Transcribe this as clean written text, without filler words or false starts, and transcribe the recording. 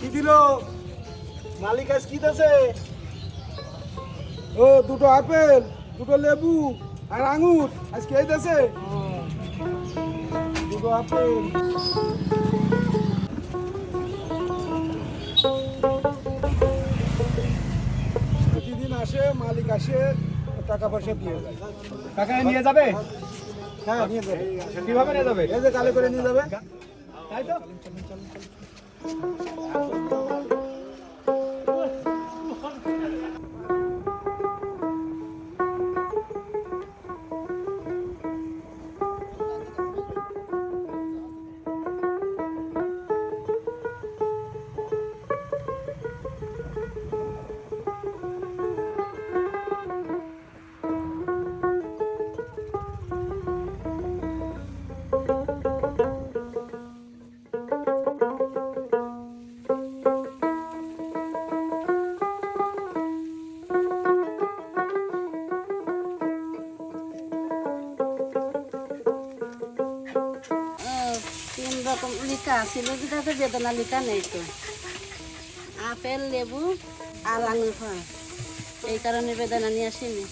কি দিল মালিক আজ কি দিছে? ও দুটো আপেল, দুটো লেবু আর আঙুর আজ কে দিছে? দুটো আপেল। প্রতিদিন আসে, মালিক আসে, টাকা পয়সা দিয়ে যায়। টাকা নিয়ে যাবে? হ্যাঁ নিয়ে যাবে। কিভাবে নিয়ে যাবে? এই যে কালে করে নিয়ে যাবে। তাই তো। তিন রকম লিখা ছিল, যেটাতে বেদনা লিখা নেই তো। আপেল, লেবু আর আঙুর ফল, এই কারণে বেদনা নিয়ে আসিনি।